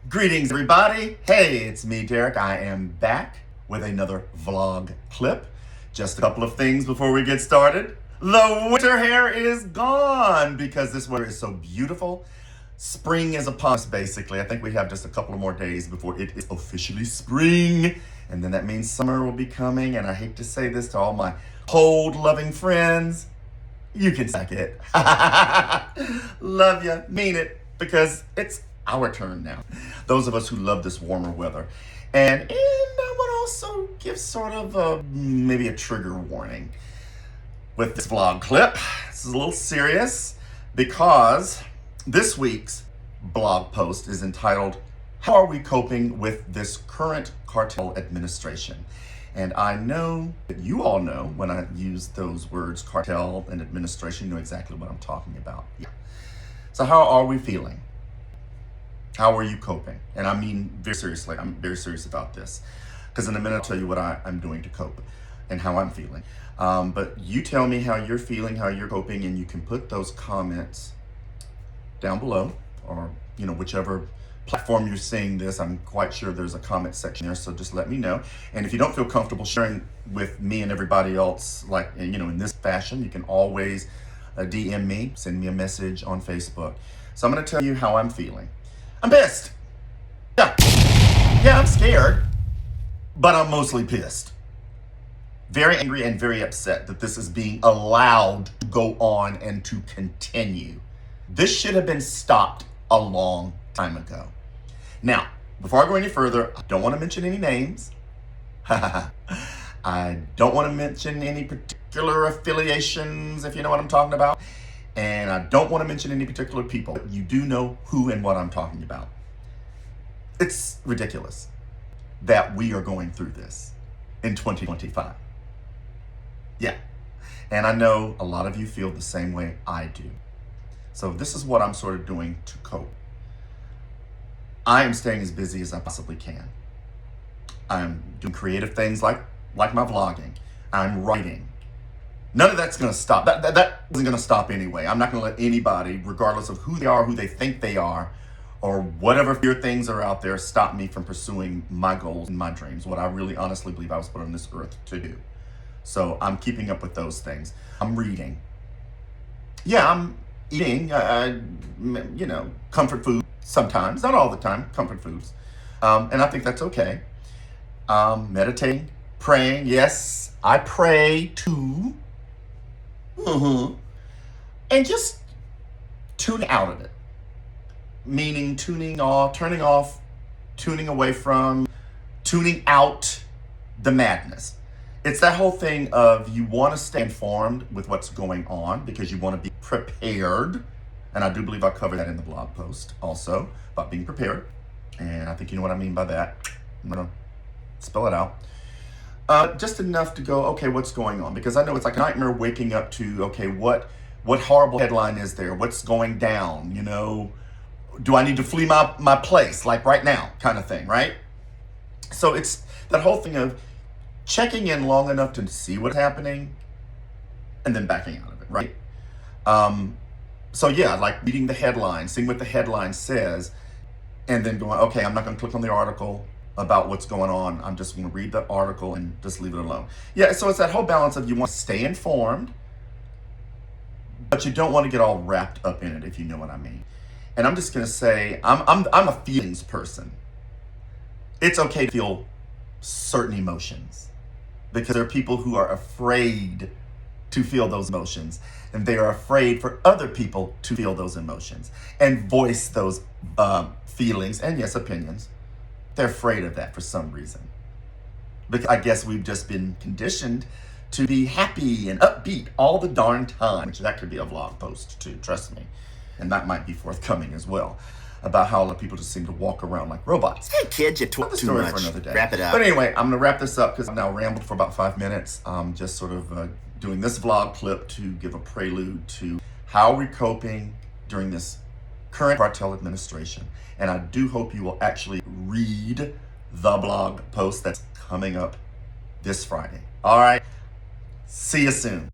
Greetings, everybody. Hey, it's me, Derek. I am back with another vlog clip. Just a couple of things before we get started. The winter hair is gone because this weather is so beautiful. Spring is upon us, basically. I think we have just a couple of more days before it is officially spring. And then that means summer will be coming. And I hate to say this to all my cold-loving friends. You can suck it. Love ya, mean it, because it's our turn now. Those of us who love this warmer weather. And I would also give sort of maybe a trigger warning with this vlog clip. This is a little serious because this week's blog post is entitled, "How are we coping with this current cartel administration?" And I know that you all know when I use those words, cartel and administration, you know exactly what I'm talking about. Yeah. So how are we feeling? How are you coping? And I mean very seriously, I'm very serious about this. Because in a minute I'll tell you what I'm doing to cope and how I'm feeling. But you tell me how you're feeling, how you're coping, and you can put those comments down below, or whichever platform you're seeing this. I'm quite sure there's a comment section there, so just let me know. And if you don't feel comfortable sharing with me and everybody else, like in this fashion, you can always DM me, send me a message on Facebook. So I'm going to tell you how I'm feeling. I'm pissed. Yeah, I'm scared, but I'm mostly pissed. Very angry and very upset that this is being allowed to go on and to continue. This should have been stopped a long time ago. Now, before I go any further, I don't want to mention any names. I don't want to mention any particular affiliations, if you know what I'm talking about. And I don't want to mention any particular people. You do know who and what I'm talking about. It's ridiculous that we are going through this in 2025. Yeah. And I know a lot of you feel the same way I do. So this is what I'm sort of doing to cope. I am staying as busy as I possibly can. I'm doing creative things like my vlogging. I'm writing. None of that's going to stop. That isn't going to stop anyway. I'm not going to let anybody, regardless of who they are, who they think they are, or whatever fear things are out there, stop me from pursuing my goals and my dreams, what I really honestly believe I was put on this earth to do. So I'm keeping up with those things. I'm reading. Yeah, I'm eating, comfort food sometimes, not all the time, comfort foods. And I think that's okay. Meditating, praying. Yes, I pray too. And just tuning out of it. Meaning tuning off, turning off, tuning away from, tuning out the madness. It's that whole thing of you want to stay informed with what's going on because you want to be prepared. And I do believe I covered that in the blog post also about being prepared. And I think you know what I mean by that. I'm going to spell it out. Just enough to go, okay, what's going on? Because I know it's like a nightmare waking up to, okay, what horrible headline is there? What's going down? Do I need to flee my place, like right now, kind of thing, right? So it's that whole thing of checking in long enough to see what's happening and then backing out of it, right? So yeah, like reading the headline, seeing what the headline says, and then going, okay, I'm not going to click on the article about what's going on. I'm just going to read the article and just leave it alone. Yeah, so it's that whole balance of you want to stay informed, but you don't want to get all wrapped up in it, if you know what I mean. And I'm just going to say, I'm a feelings person. It's okay to feel certain emotions because there are people who are afraid to feel those emotions, and they are afraid for other people to feel those emotions and voice those feelings and yes, opinions. They're afraid of that for some reason. Because I guess we've just been conditioned to be happy and upbeat all the darn time, which that could be a vlog post too, trust me. And that might be forthcoming as well, about how a lot of people just seem to walk around like robots. Hey kids, you talk too much. For another day. Wrap it up. But anyway, I'm gonna wrap this up because I've now rambled for about 5 minutes. Just sort of doing this vlog clip to give a prelude to how we're coping during this current cartel administration. And I do hope you will actually read the blog post that's coming up this Friday. All right, see you soon.